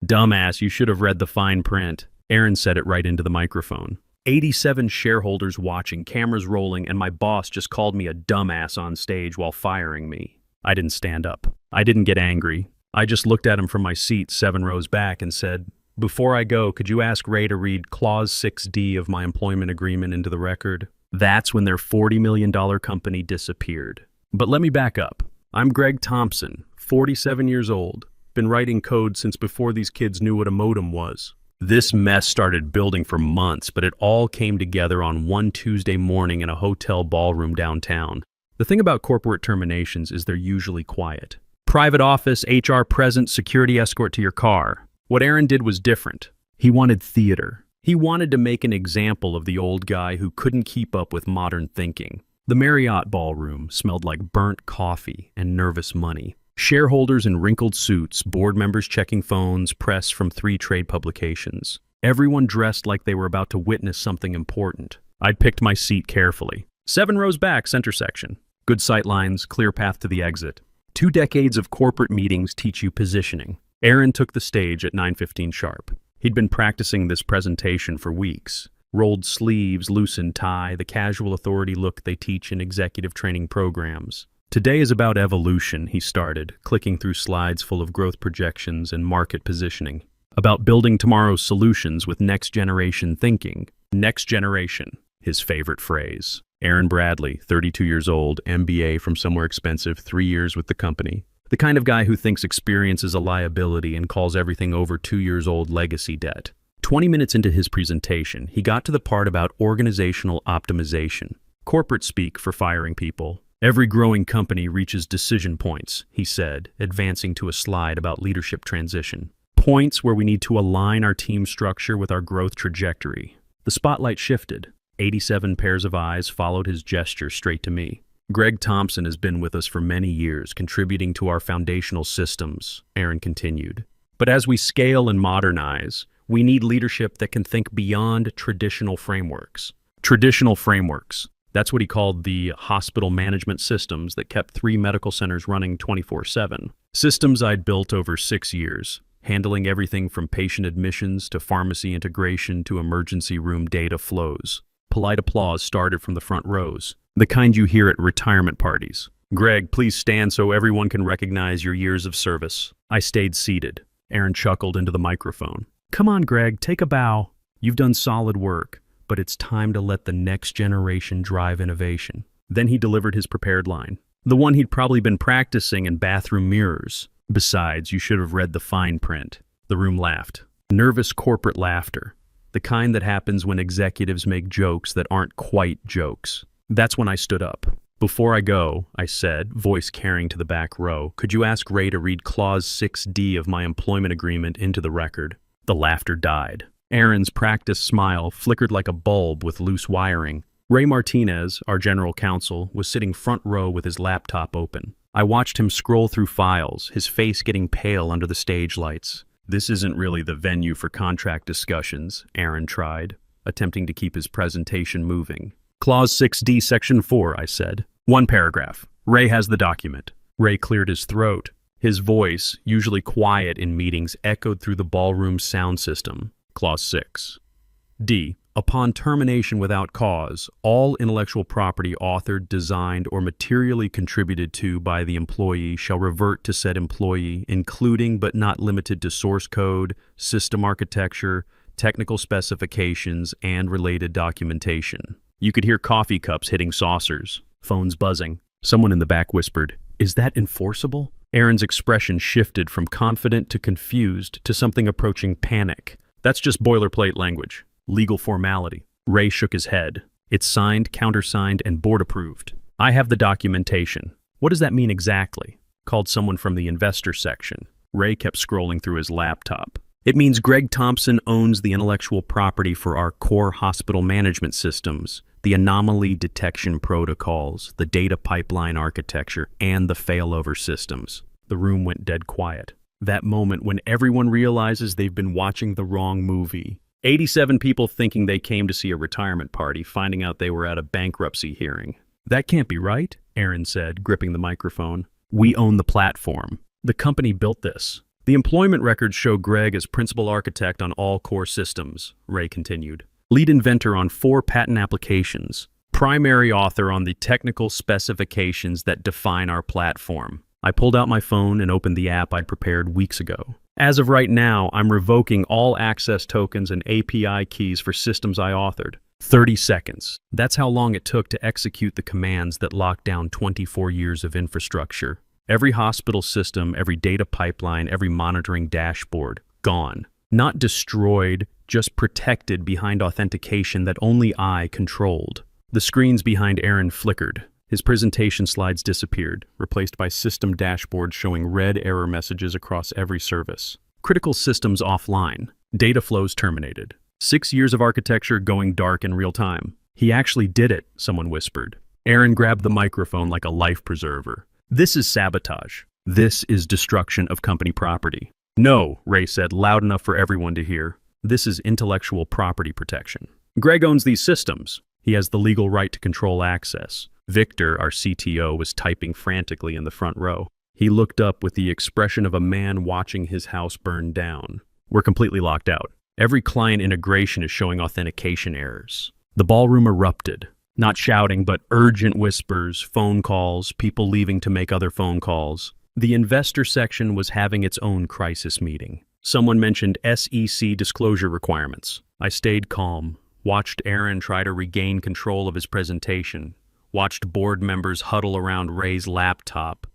Dumbass, you should have read the fine print. Aaron said it right into the microphone. 87 shareholders watching, cameras rolling, and my boss just called me a dumbass on stage while firing me. I didn't stand up. I didn't get angry. I just looked at him from my seat 7 rows back and said, "Before I go, could you ask Ray to read Clause 6D of my employment agreement into the record?" That's when their $40 million company disappeared. But let me back up. I'm Greg Thompson, 47 years old. Been writing code since before these kids knew what a modem was. This mess started building for months, but it all came together on one Tuesday morning in a hotel ballroom downtown. The thing about corporate terminations is they're usually quiet. Private office, HR present, security escort to your car. What Aaron did was different. He wanted theater. He wanted to make an example of the old guy who couldn't keep up with modern thinking. The Marriott ballroom smelled like burnt coffee and nervous money. Shareholders in wrinkled suits, board members checking phones, press from 3 trade publications. Everyone dressed like they were about to witness something important. I'd picked my seat carefully. 7 rows back, center section. Good sight lines, clear path to the exit. 2 decades of corporate meetings teach you positioning. Aaron took the stage at 9:15 sharp. He'd been practicing this presentation for weeks. Rolled sleeves, loosened tie, the casual authority look they teach in executive training programs. Today is about evolution, he started, clicking through slides full of growth projections and market positioning. About building tomorrow's solutions with next-generation thinking. Next generation, his favorite phrase. Aaron Bradley, 32 years old, MBA from somewhere expensive, 3 years with the company. The kind of guy who thinks experience is a liability and calls everything over 2 years old legacy debt. 20 minutes into his presentation, he got to the part about organizational optimization. Corporate speak for firing people. Every growing company reaches decision points, he said, advancing to a slide about leadership transition. Points where we need to align our team structure with our growth trajectory. The spotlight shifted. 87 pairs of eyes followed his gesture straight to me. Greg Thompson has been with us for many years, contributing to our foundational systems, Aaron continued. But as we scale and modernize, we need leadership that can think beyond traditional frameworks. Traditional frameworks. That's what he called the hospital management systems that kept 3 medical centers running 24/7. Systems I'd built over 6 years, handling everything from patient admissions to pharmacy integration to emergency room data flows. Polite applause started from the front rows, the kind you hear at retirement parties. "Greg, please stand so everyone can recognize your years of service." I stayed seated. Aaron chuckled into the microphone. "Come on, Greg, take a bow. You've done solid work. But it's time to let the next generation drive innovation." Then he delivered his prepared line, the one he'd probably been practicing in bathroom mirrors. "Besides, you should have read the fine print." The room laughed. Nervous corporate laughter, the kind that happens when executives make jokes that aren't quite jokes. That's when I stood up. "Before I go," I said, voice carrying to the back row, "could you ask Ray to read Clause 6D of my employment agreement into the record?" The laughter died. Aaron's practiced smile flickered like a bulb with loose wiring. Ray Martinez, our general counsel, was sitting front row with his laptop open. I watched him scroll through files, his face getting pale under the stage lights. "This isn't really the venue for contract discussions," Aaron tried, attempting to keep his presentation moving. "Clause 6D, Section 4, I said. 1 paragraph. Ray has the document." Ray cleared his throat. His voice, usually quiet in meetings, echoed through the ballroom sound system. Clause 6. D. Upon termination without cause, all intellectual property authored, designed, or materially contributed to by the employee shall revert to said employee, including but not limited to source code, system architecture, technical specifications, and related documentation. You could hear coffee cups hitting saucers, phones buzzing. Someone in the back whispered, "Is that enforceable?" Aaron's expression shifted from confident to confused to something approaching panic. "That's just boilerplate language. Legal formality." Ray shook his head. "It's signed, countersigned, and board approved. I have the documentation." "What does that mean exactly?" called someone from the investor section. Ray kept scrolling through his laptop. "It means Greg Thompson owns the intellectual property for our core hospital management systems, the anomaly detection protocols, the data pipeline architecture, and the failover systems." The room went dead quiet. That moment when everyone realizes they've been watching the wrong movie. 87 people thinking they came to see a retirement party, finding out they were at a bankruptcy hearing. "That can't be right," Aaron said, gripping the microphone. "We own the platform. The company built this. The employment records show Greg as principal architect on all core systems, Ray continued. Lead inventor on 4 patent applications. Primary author on the technical specifications that define our platform. I pulled out my phone and opened the app I'd prepared weeks ago. As of right now, I'm revoking all access tokens and API keys for systems I authored. 30 seconds. That's how long it took to execute the commands that locked down 24 years of infrastructure. Every hospital system, every data pipeline, every monitoring dashboard, gone. Not destroyed, just protected behind authentication that only I controlled. The screens behind Aaron flickered. His presentation slides disappeared, replaced by system dashboards showing red error messages across every service. Critical systems offline. Data flows terminated. 6 years of architecture going dark in real time. He actually did it, someone whispered. Aaron grabbed the microphone like a life preserver. This is sabotage. This is destruction of company property. No, Ray said, loud enough for everyone to hear. This is intellectual property protection. Greg owns these systems. He has the legal right to control access. Victor, our CTO, was typing frantically in the front row. He looked up with the expression of a man watching his house burn down. We're completely locked out. Every client integration is showing authentication errors. The ballroom erupted. Not shouting, but urgent whispers, phone calls, people leaving to make other phone calls. The investor section was having its own crisis meeting. Someone mentioned SEC disclosure requirements. I stayed calm, watched Aaron try to regain control of his presentation, watched board members huddle around Ray's laptop,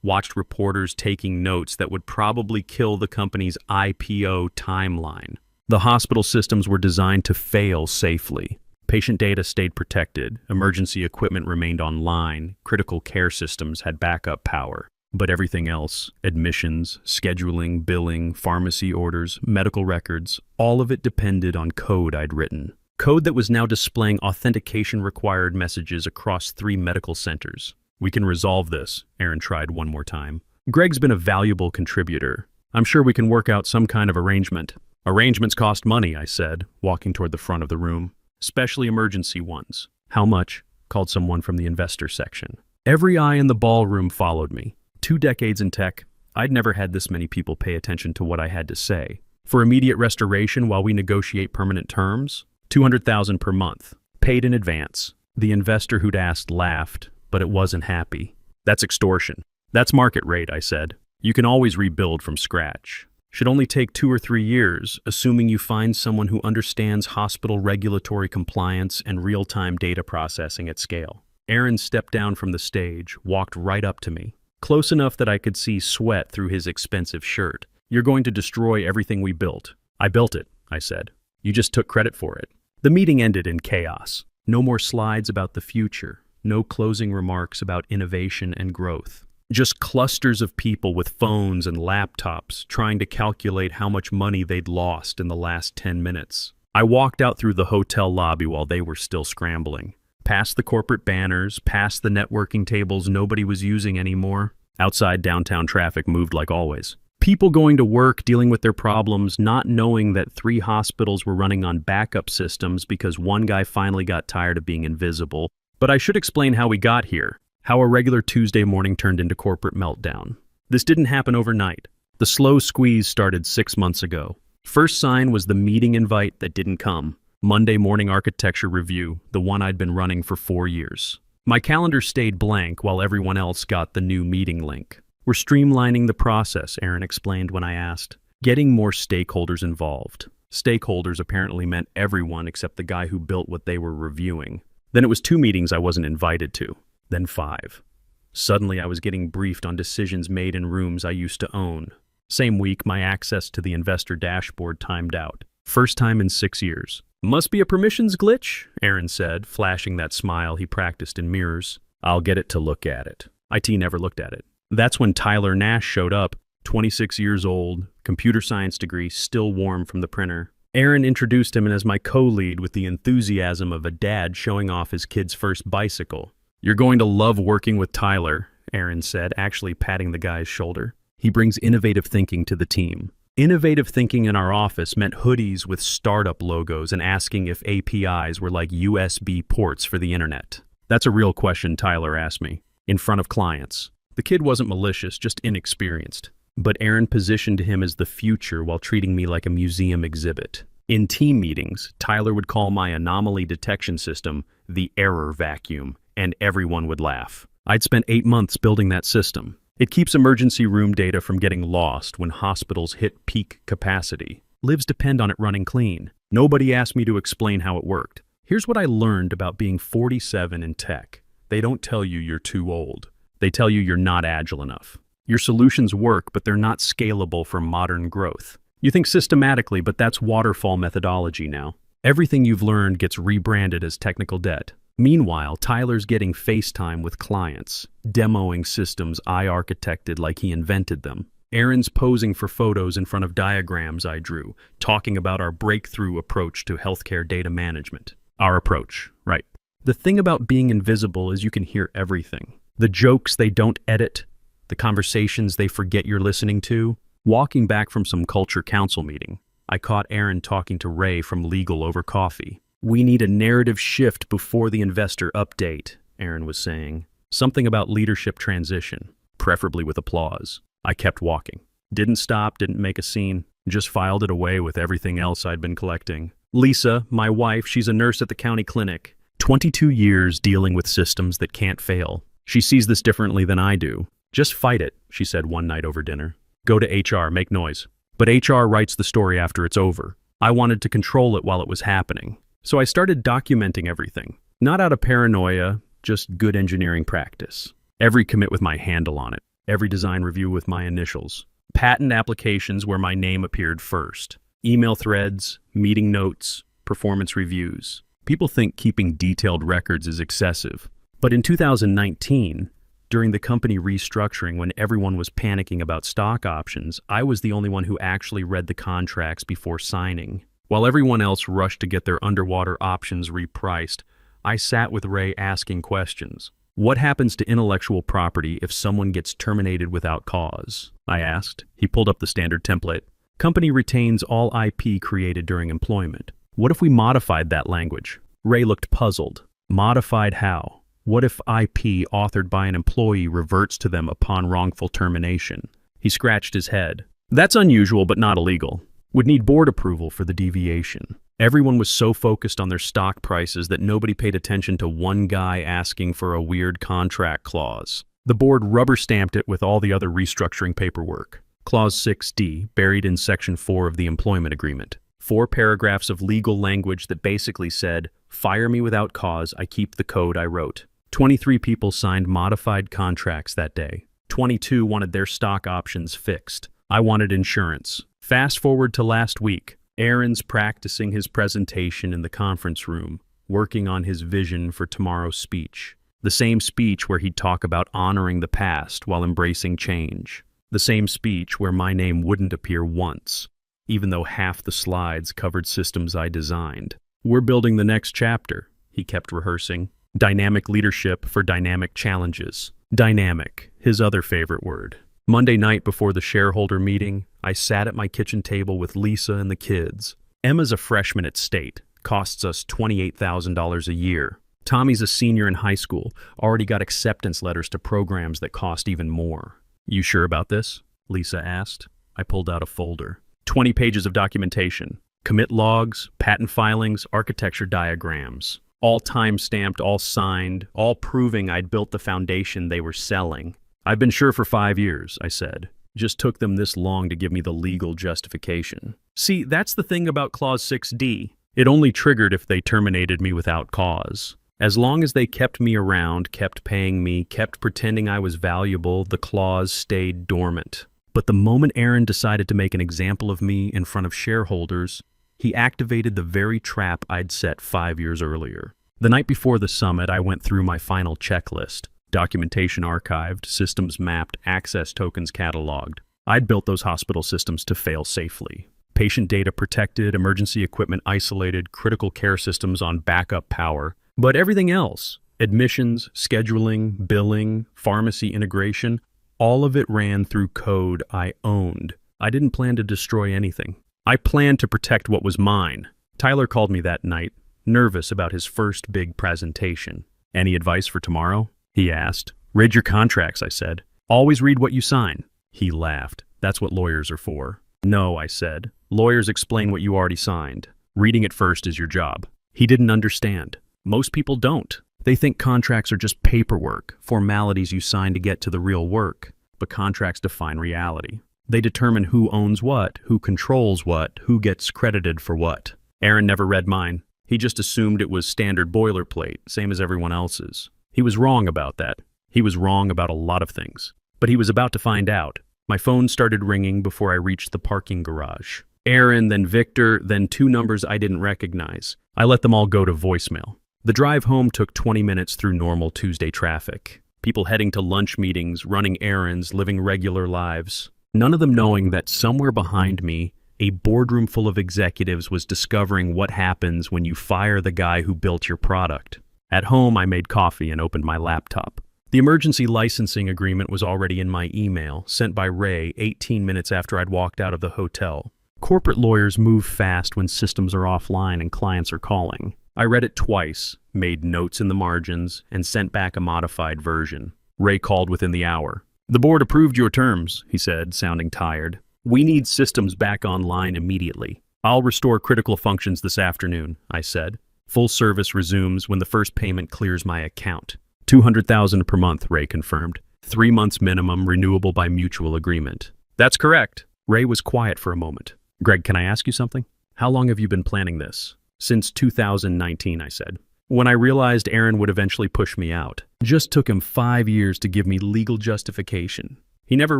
watched reporters taking notes that would probably kill the company's IPO timeline. The hospital systems were designed to fail safely. Patient data stayed protected, emergency equipment remained online, critical care systems had backup power. But everything else, admissions, scheduling, billing, pharmacy orders, medical records, all of it depended on code I'd written. Code that was now displaying authentication-required messages across 3 medical centers. We can resolve this, Aaron tried one more time. Greg's been a valuable contributor. I'm sure we can work out some kind of arrangement. Arrangements cost money, I said, walking toward the front of the room. Especially emergency ones. How much? Called someone from the investor section. Every eye in the ballroom followed me. 2 decades in tech, I'd never had this many people pay attention to what I had to say. For immediate restoration while we negotiate permanent terms, $200,000 per month, paid in advance. The investor who'd asked laughed, but it wasn't happy. That's extortion. That's market rate, I said. You can always rebuild from scratch. Should only take 2 or 3 years, assuming you find someone who understands hospital regulatory compliance and real-time data processing at scale. Aaron stepped down from the stage, walked right up to me, close enough that I could see sweat through his expensive shirt. You're going to destroy everything we built. I built it, I said. You just took credit for it. The meeting ended in chaos. No more slides about the future. No closing remarks about innovation and growth. Just clusters of people with phones and laptops trying to calculate how much money they'd lost in the last 10 minutes. I walked out through the hotel lobby while they were still scrambling. Past the corporate banners, past the networking tables nobody was using anymore. Outside, downtown traffic moved like always. People going to work, dealing with their problems, not knowing that 3 hospitals were running on backup systems because one guy finally got tired of being invisible. But I should explain how we got here. How a regular Tuesday morning turned into corporate meltdown. This didn't happen overnight. The slow squeeze started 6 months ago. First sign was the meeting invite that didn't come. Monday morning architecture review, the one I'd been running for 4 years. My calendar stayed blank while everyone else got the new meeting link. We're streamlining the process, Aaron explained when I asked. Getting more stakeholders involved. Stakeholders apparently meant everyone except the guy who built what they were reviewing. Then it was 2 meetings I wasn't invited to. Then 5. Suddenly I was getting briefed on decisions made in rooms I used to own. Same week, my access to the investor dashboard timed out. First time in 6 years. Must be a permissions glitch, Aaron said, flashing that smile he practiced in mirrors. I'll get it to look at it. IT never looked at it. That's when Tyler Nash showed up, 26 years old, computer science degree, still warm from the printer. Aaron introduced him as my co-lead with the enthusiasm of a dad showing off his kid's first bicycle. You're going to love working with Tyler, Aaron said, actually patting the guy's shoulder. He brings innovative thinking to the team. Innovative thinking in our office meant hoodies with startup logos and asking if APIs were like USB ports for the internet. That's a real question Tyler asked me, in front of clients. The kid wasn't malicious, just inexperienced. But Aaron positioned him as the future while treating me like a museum exhibit. In team meetings, Tyler would call my anomaly detection system the error vacuum, and everyone would laugh. I'd spent 8 months building that system. It keeps emergency room data from getting lost when hospitals hit peak capacity. Lives depend on it running clean. Nobody asked me to explain how it worked. Here's what I learned about being 47 in tech. They don't tell you you're too old. They tell you you're not agile enough. Your solutions work, but they're not scalable for modern growth. You think systematically, but that's waterfall methodology now. Everything you've learned gets rebranded as technical debt. Meanwhile, Tyler's getting FaceTime with clients, demoing systems I architected like he invented them. Aaron's posing for photos in front of diagrams I drew, talking about our breakthrough approach to healthcare data management. Our approach, right. The thing about being invisible is you can hear everything. The jokes they don't edit, the conversations they forget you're listening to. Walking back from some culture council meeting, I caught Aaron talking to Ray from legal over coffee. We need a narrative shift before the investor update, Aaron was saying. Something about leadership transition, preferably with applause. I kept walking. Didn't stop, didn't make a scene, just filed it away with everything else I'd been collecting. Lisa, my wife, she's a nurse at the county clinic. 22 years dealing with systems that can't fail. She sees this differently than I do. Just fight it, she said one night over dinner. Go to HR, make noise. But HR writes the story after it's over. I wanted to control it while it was happening. So I started documenting everything. Not out of paranoia, just good engineering practice. Every commit with my handle on it. Every design review with my initials. Patent applications where my name appeared first. Email threads, meeting notes, performance reviews. People think keeping detailed records is excessive. But in 2019, during the company restructuring when everyone was panicking about stock options, I was the only one who actually read the contracts before signing. While everyone else rushed to get their underwater options repriced, I sat with Ray asking questions. What happens to intellectual property if someone gets terminated without cause? I asked. He pulled up the standard template. Company retains all IP created during employment. What if we modified that language? Ray looked puzzled. Modified how? What if IP authored by an employee reverts to them upon wrongful termination? He scratched his head. That's unusual but not illegal. Would need board approval for the deviation. Everyone was so focused on their stock prices that nobody paid attention to one guy asking for a weird contract clause. The board rubber-stamped it with all the other restructuring paperwork. Clause 6D, buried in Section 4 of the employment agreement. 4 paragraphs of legal language that basically said, fire me without cause, I keep the code I wrote. 23 people signed modified contracts that day. 22 wanted their stock options fixed. I wanted insurance. Fast forward to last week. Aaron's practicing his presentation in the conference room, working on his vision for tomorrow's speech. The same speech where he'd talk about honoring the past while embracing change. The same speech where my name wouldn't appear once, even though half the slides covered systems I designed. We're building the next chapter, he kept rehearsing. Dynamic leadership for dynamic challenges. Dynamic, his other favorite word. Monday night before the shareholder meeting, I sat at my kitchen table with Lisa and the kids. Emma's a freshman at State, costs us $28,000 a year. Tommy's a senior in high school, already got acceptance letters to programs that cost even more. You sure about this? Lisa asked. I pulled out a folder. 20 pages of documentation. Commit logs, patent filings, architecture diagrams. All time-stamped, all signed, all proving I'd built the foundation they were selling. I've been sure for 5 years, I said. Just took them this long to give me the legal justification. See, that's the thing about Clause 6D. It only triggered if they terminated me without cause. As long as they kept me around, kept paying me, kept pretending I was valuable, the clause stayed dormant. But the moment Aaron decided to make an example of me in front of shareholders, he activated the very trap I'd set 5 years earlier. The night before the summit, I went through my final checklist. Documentation archived, systems mapped, access tokens cataloged. I'd built those hospital systems to fail safely. Patient data protected, emergency equipment isolated, critical care systems on backup power. But everything else, admissions, scheduling, billing, pharmacy integration, all of it ran through code I owned. I didn't plan to destroy anything. I planned to protect what was mine. Tyler called me that night, nervous about his first big presentation. Any advice for tomorrow? He asked. Read your contracts, I said. Always read what you sign. He laughed. That's what lawyers are for. No, I said. Lawyers explain what you already signed. Reading it first is your job. He didn't understand. Most people don't. They think contracts are just paperwork, formalities you sign to get to the real work. But contracts define reality. They determine who owns what, who controls what, who gets credited for what. Aaron never read mine. He just assumed it was standard boilerplate, same as everyone else's. He was wrong about that. He was wrong about a lot of things. But he was about to find out. My phone started ringing before I reached the parking garage. Aaron, then Victor, then two numbers I didn't recognize. I let them all go to voicemail. The drive home took 20 minutes through normal Tuesday traffic. People heading to lunch meetings, running errands, living regular lives. None of them knowing that somewhere behind me, a boardroom full of executives was discovering what happens when you fire the guy who built your product. At home, I made coffee and opened my laptop. The emergency licensing agreement was already in my email, sent by Ray 18 minutes after I'd walked out of the hotel. Corporate lawyers move fast when systems are offline and clients are calling. I read it twice, made notes in the margins, and sent back a modified version. Ray called within the hour. "The board approved your terms," he said, sounding tired. "We need systems back online immediately." "I'll restore critical functions this afternoon," I said. "Full service resumes when the first payment clears my account." $200,000 per month, Ray confirmed. 3 months minimum, renewable by mutual agreement. "That's correct." Ray was quiet for a moment. "Greg, can I ask you something? How long have you been planning this?" "Since 2019, I said. When I realized Aaron would eventually push me out. Just took him 5 years to give me legal justification. He never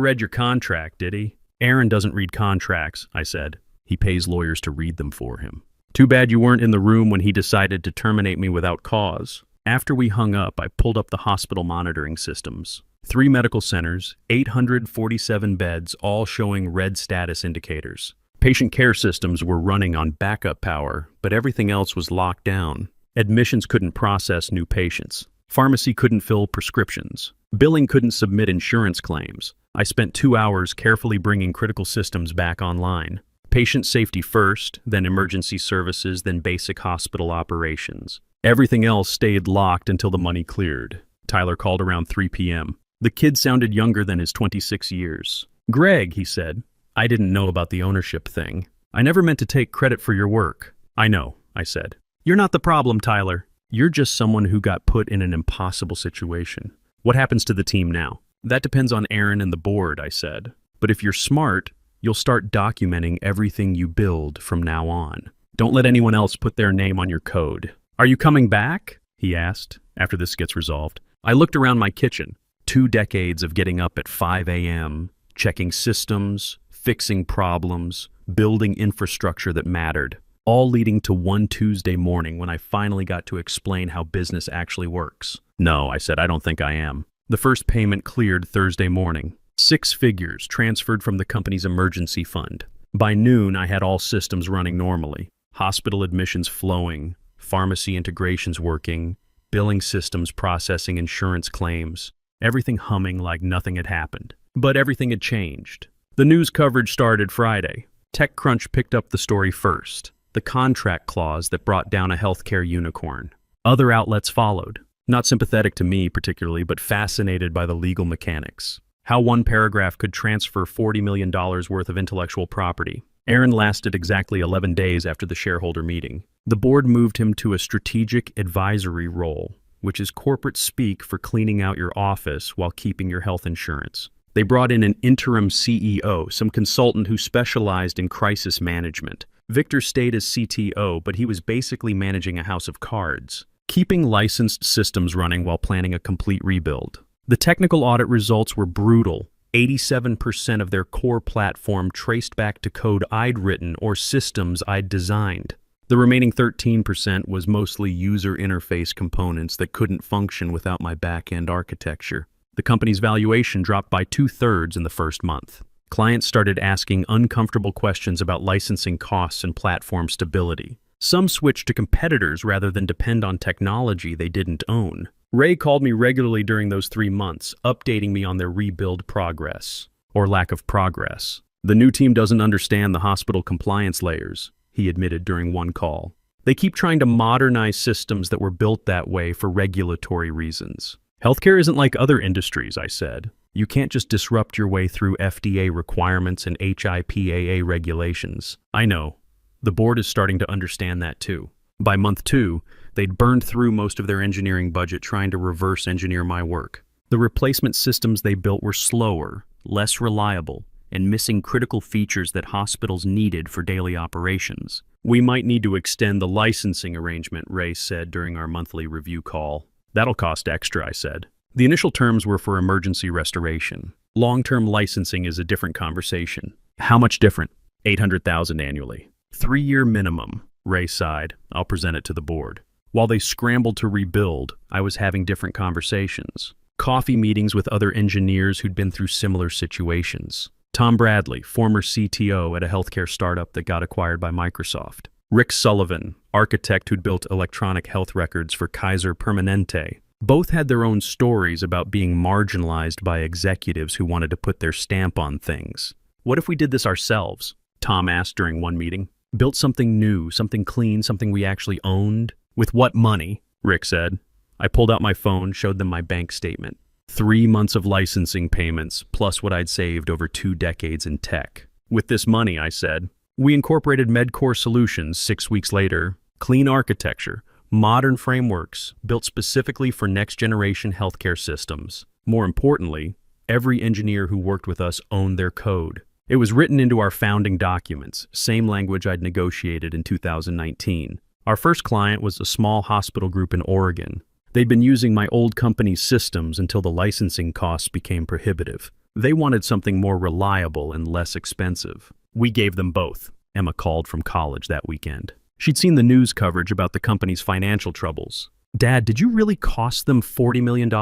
read your contract, did he?" "Aaron doesn't read contracts," I said. "He pays lawyers to read them for him." "Too bad you weren't in the room when he decided to terminate me without cause." After we hung up, I pulled up the hospital monitoring systems. 3 medical centers, 847 beds, all showing red status indicators. Patient care systems were running on backup power, but everything else was locked down. Admissions couldn't process new patients. Pharmacy couldn't fill prescriptions. Billing couldn't submit insurance claims. I spent 2 hours carefully bringing critical systems back online. Patient safety first, then emergency services, then basic hospital operations. Everything else stayed locked until the money cleared. Tyler called around 3 p.m. The kid sounded younger than his 26 years. "Greg," he said. "I didn't know about the ownership thing. I never meant to take credit for your work." "I know," I said. "You're not the problem, Tyler. You're just someone who got put in an impossible situation. What happens to the team now?" "That depends on Aaron and the board," I said. "But if you're smart, you'll start documenting everything you build from now on. Don't let anyone else put their name on your code." "Are you coming back?" he asked, after this gets resolved. I looked around my kitchen. 2 decades of getting up at 5 a.m., checking systems, fixing problems, building infrastructure that mattered, all leading to one Tuesday morning when I finally got to explain how business actually works. "No," I said, "I don't think I am." The first payment cleared Thursday morning. 6 figures transferred from the company's emergency fund. By noon, I had all systems running normally. Hospital admissions flowing, pharmacy integrations working, billing systems processing insurance claims, everything humming like nothing had happened. But everything had changed. The news coverage started Friday. TechCrunch picked up the story first, the contract clause that brought down a healthcare unicorn. Other outlets followed, not sympathetic to me particularly, but fascinated by the legal mechanics. How one paragraph could transfer $40 million worth of intellectual property. Aaron lasted exactly 11 days after the shareholder meeting. The board moved him to a strategic advisory role, which is corporate speak for cleaning out your office while keeping your health insurance. They brought in an interim CEO, some consultant who specialized in crisis management. Victor stayed as CTO, but he was basically managing a house of cards, keeping licensed systems running while planning a complete rebuild. The technical audit results were brutal. 87% of their core platform traced back to code I'd written or systems I'd designed. The remaining 13% was mostly user interface components that couldn't function without my back-end architecture. The company's valuation dropped by 2/3 in the first month. Clients started asking uncomfortable questions about licensing costs and platform stability. Some switched to competitors rather than depend on technology they didn't own. Ray called me regularly during those 3 months, updating me on their rebuild progress, or lack of progress. "The new team doesn't understand the hospital compliance layers," he admitted during one call. "They keep trying to modernize systems that were built that way for regulatory reasons." "Healthcare isn't like other industries," I said. You can't just disrupt your way through FDA requirements and HIPAA regulations. I know. The board is starting to understand that too. By month 2, they'd burned through most of their engineering budget trying to reverse engineer my work. The replacement systems they built were slower, less reliable, and missing critical features that hospitals needed for daily operations. We might need to extend the licensing arrangement, Ray said during our monthly review call. That'll cost extra, I said. The initial terms were for emergency restoration. Long-term licensing is a different conversation. How much different? $800,000 annually. 3-year minimum, Ray sighed. I'll present it to the board. While they scrambled to rebuild, I was having different conversations. Coffee meetings with other engineers who'd been through similar situations. Tom Bradley, former CTO at a healthcare startup that got acquired by Microsoft. Rick Sullivan, architect who'd built electronic health records for Kaiser Permanente. Both had their own stories about being marginalized by executives who wanted to put their stamp on things. What if we did this ourselves? Tom asked during one meeting. Built something new, something clean, something we actually owned? With what money? Rick said. I pulled out my phone, showed them my bank statement. 3 months of licensing payments, plus what I'd saved over 2 decades in tech. With this money, I said, we incorporated MedCore Solutions 6 weeks later. Clean architecture, modern frameworks, built specifically for next-generation healthcare systems. More importantly, every engineer who worked with us owned their code. It was written into our founding documents, same language I'd negotiated in 2019. Our first client was a small hospital group in Oregon. They'd been using my old company's systems until the licensing costs became prohibitive. They wanted something more reliable and less expensive. We gave them both. Emma called from college that weekend. She'd seen the news coverage about the company's financial troubles. Dad, did you really cost them $40 million?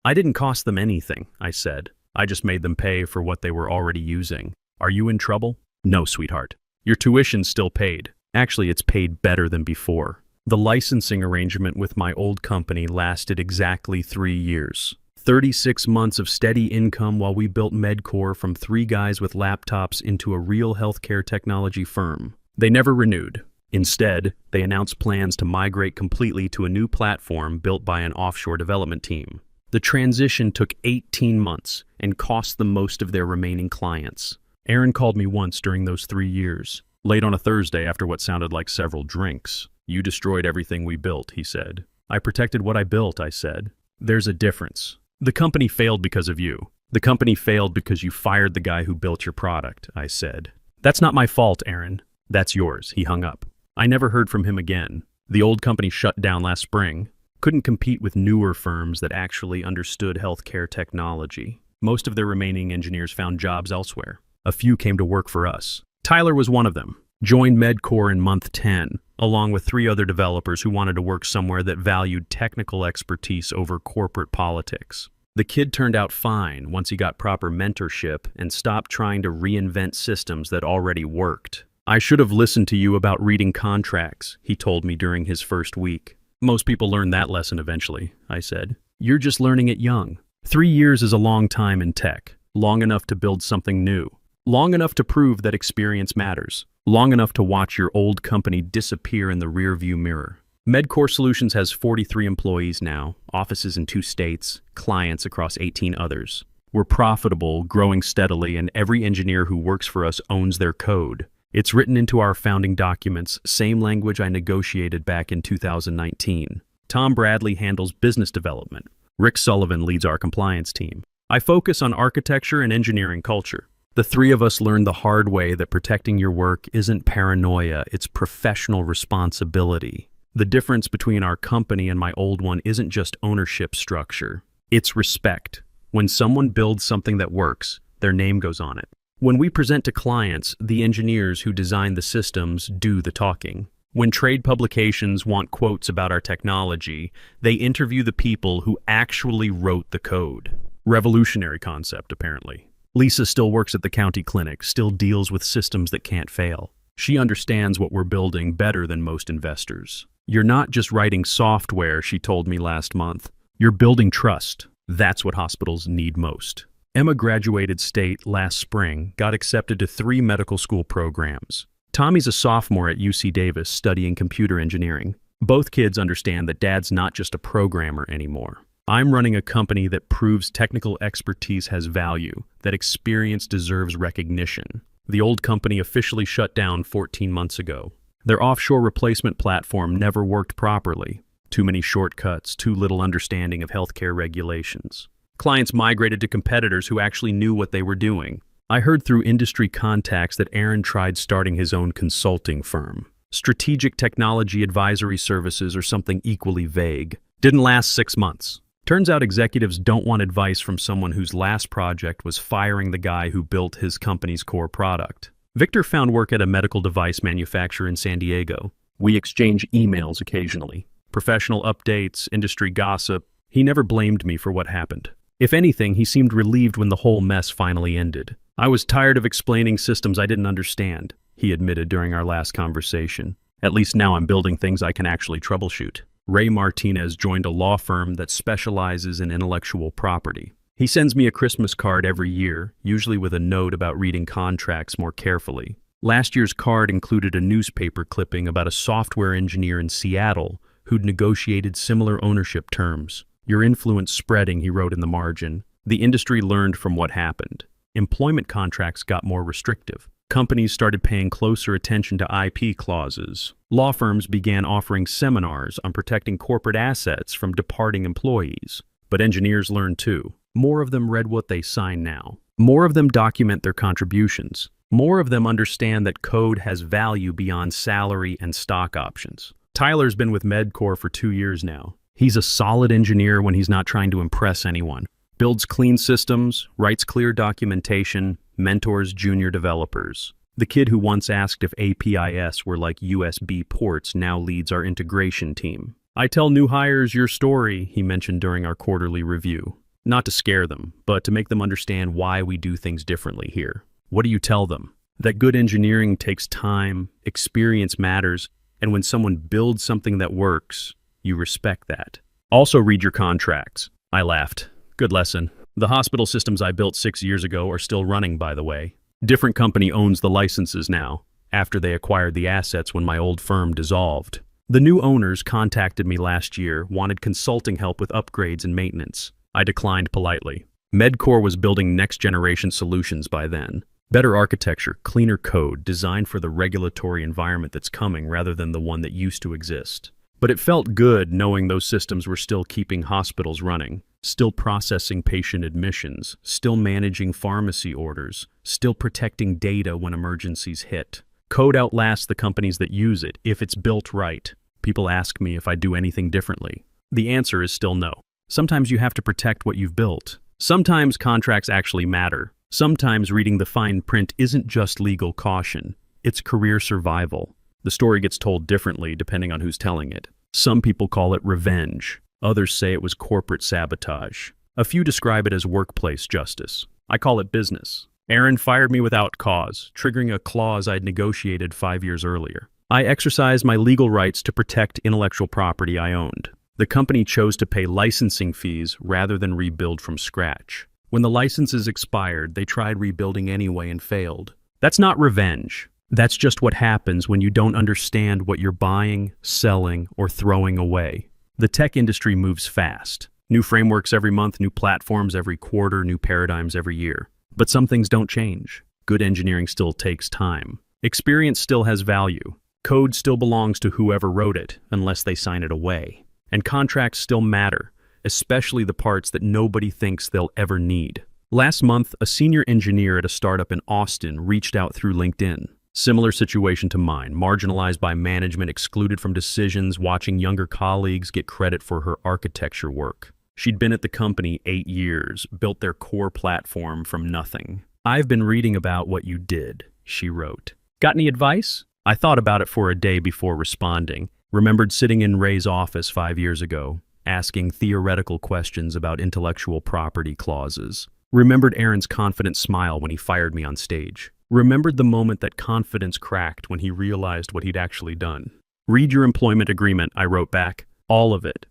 I didn't cost them anything, I said. I just made them pay for what they were already using. Are you in trouble? No, sweetheart. Your tuition's still paid. Actually, it's paid better than before. The licensing arrangement with my old company lasted exactly 3 years. 36 months of steady income while we built MedCore from 3 guys with laptops into a real healthcare technology firm. They never renewed. Instead, they announced plans to migrate completely to a new platform built by an offshore development team. The transition took 18 months and cost them most of their remaining clients. Aaron called me once during those 3 years, late on a Thursday after what sounded like several drinks. You destroyed everything we built, he said. I protected what I built, I said. There's a difference. The company failed because of you. The company failed because you fired the guy who built your product, I said. That's not my fault, Aaron. That's yours, he hung up. I never heard from him again. The old company shut down last spring. Couldn't compete with newer firms that actually understood healthcare technology. Most of their remaining engineers found jobs elsewhere. A few came to work for us. Tyler was one of them. Joined MedCore in month 10, along with 3 other developers who wanted to work somewhere that valued technical expertise over corporate politics. The kid turned out fine once he got proper mentorship and stopped trying to reinvent systems that already worked. I should have listened to you about reading contracts, he told me during his first week. Most people learn that lesson eventually, I said. You're just learning it young. 3 years is a long time in tech, long enough to build something new, long enough to prove that experience matters. Long enough to watch your old company disappear in the rearview mirror. MedCore Solutions has 43 employees now, offices in 2 states, clients across 18 others. We're profitable, growing steadily, and every engineer who works for us owns their code. It's written into our founding documents, same language I negotiated back in 2019. Tom Bradley handles business development. Rick Sullivan leads our compliance team. I focus on architecture and engineering culture. The 3 of us learned the hard way that protecting your work isn't paranoia, it's professional responsibility. The difference between our company and my old one isn't just ownership structure, it's respect. When someone builds something that works, their name goes on it. When we present to clients, the engineers who design the systems do the talking. When trade publications want quotes about our technology, they interview the people who actually wrote the code. Revolutionary concept, apparently. Lisa still works at the county clinic, still deals with systems that can't fail. She understands what we're building better than most investors. You're not just writing software, she told me last month. You're building trust. That's what hospitals need most. Emma graduated state last spring, got accepted to 3 medical school programs. Tommy's a sophomore at UC Davis studying computer engineering. Both kids understand that Dad's not just a programmer anymore. I'm running a company that proves technical expertise has value, that experience deserves recognition. The old company officially shut down 14 months ago. Their offshore replacement platform never worked properly. Too many shortcuts, too little understanding of healthcare regulations. Clients migrated to competitors who actually knew what they were doing. I heard through industry contacts that Aaron tried starting his own consulting firm. Strategic Technology Advisory Services or something equally vague. Didn't last 6 months. Turns out executives don't want advice from someone whose last project was firing the guy who built his company's core product. Victor found work at a medical device manufacturer in San Diego. We exchange emails occasionally. Professional updates, industry gossip. He never blamed me for what happened. If anything, he seemed relieved when the whole mess finally ended. I was tired of explaining systems I didn't understand, he admitted during our last conversation. At least now I'm building things I can actually troubleshoot. Ray Martinez joined a law firm that specializes in intellectual property. He sends me a Christmas card every year, usually with a note about reading contracts more carefully. Last year's card included a newspaper clipping about a software engineer in Seattle who'd negotiated similar ownership terms. Your influence spreading, he wrote in the margin. The industry learned from what happened. Employment contracts got more restrictive. Companies started paying closer attention to IP clauses. Law firms began offering seminars on protecting corporate assets from departing employees. But engineers learned too. More of them read what they sign now. More of them document their contributions. More of them understand that code has value beyond salary and stock options. Tyler's been with Medcore for 2 years now. He's a solid engineer when he's not trying to impress anyone. Builds clean systems, writes clear documentation, mentors junior developers. The kid who once asked if APIs were like USB ports now leads our integration team. I tell new hires your story, he mentioned during our quarterly review. Not to scare them, but to make them understand why we do things differently here. What do you tell them? That good engineering takes time, experience matters, and when someone builds something that works, you respect that. Also read your contracts. I laughed. Good lesson. The hospital systems I built 6 years ago are still running, by the way. Different company owns the licenses now, after they acquired the assets when my old firm dissolved. The new owners contacted me last year, wanted consulting help with upgrades and maintenance. I declined politely. Medcore was building next-generation solutions by then. Better architecture, cleaner code, designed for the regulatory environment that's coming rather than the one that used to exist. But it felt good knowing those systems were still keeping hospitals running, still processing patient admissions, still managing pharmacy orders, still protecting data when emergencies hit. Code outlasts the companies that use it if it's built right. People ask me if I do anything differently. The answer is still no. Sometimes you have to protect what you've built. Sometimes contracts actually matter. Sometimes reading the fine print isn't just legal caution. It's career survival. The story gets told differently depending on who's telling it. Some people call it revenge. Others say it was corporate sabotage. A few describe it as workplace justice. I call it business. Aaron fired me without cause, triggering a clause I'd negotiated 5 years earlier. I exercised my legal rights to protect intellectual property I owned. The company chose to pay licensing fees rather than rebuild from scratch. When the licenses expired, they tried rebuilding anyway and failed. That's not revenge. That's just what happens when you don't understand what you're buying, selling, or throwing away. The tech industry moves fast. New frameworks every month, new platforms every quarter, new paradigms every year. But some things don't change. Good engineering still takes time. Experience still has value. Code still belongs to whoever wrote it, unless they sign it away. And contracts still matter, especially the parts that nobody thinks they'll ever need. Last month, a senior engineer at a startup in Austin reached out through LinkedIn. Similar situation to mine, marginalized by management, excluded from decisions, watching younger colleagues get credit for her architecture work. She'd been at the company 8 years, built their core platform from nothing. "I've been reading about what you did," she wrote. "Got any advice?" I thought about it for a day before responding. Remembered sitting in Ray's office 5 years ago, asking theoretical questions about intellectual property clauses. Remembered Aaron's confident smile when he fired me on stage. Remembered the moment that confidence cracked when he realized what he'd actually done. "Read your employment agreement," I wrote back. "All of it.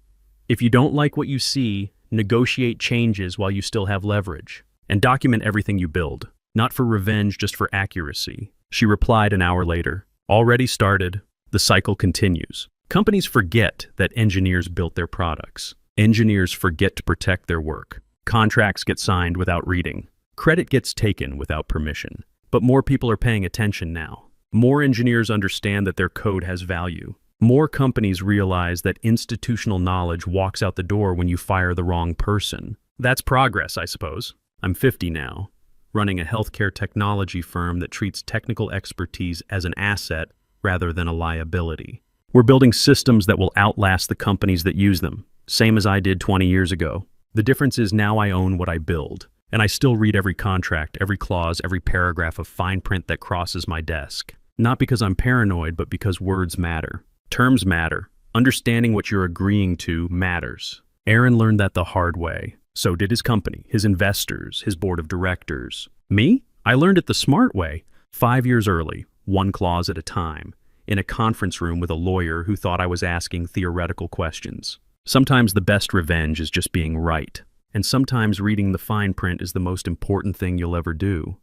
If you don't like what you see, negotiate changes while you still have leverage. And document everything you build. Not for revenge, just for accuracy." She replied an hour later. "Already started. The cycle continues." Companies forget that engineers built their products. Engineers forget to protect their work. Contracts get signed without reading. Credit gets taken without permission. But more people are paying attention now. More engineers understand that their code has value. More companies realize that institutional knowledge walks out the door when you fire the wrong person. That's progress, I suppose. I'm 50 now, running a healthcare technology firm that treats technical expertise as an asset rather than a liability. We're building systems that will outlast the companies that use them, same as I did 20 years ago. The difference is now I own what I build, and I still read every contract, every clause, every paragraph of fine print that crosses my desk. Not because I'm paranoid, but because words matter. Terms matter. Understanding what you're agreeing to matters. Aaron learned that the hard way. So did his company, his investors, his board of directors. Me? I learned it the smart way, 5 years early, one clause at a time, in a conference room with a lawyer who thought I was asking theoretical questions. Sometimes the best revenge is just being right, and sometimes reading the fine print is the most important thing you'll ever do.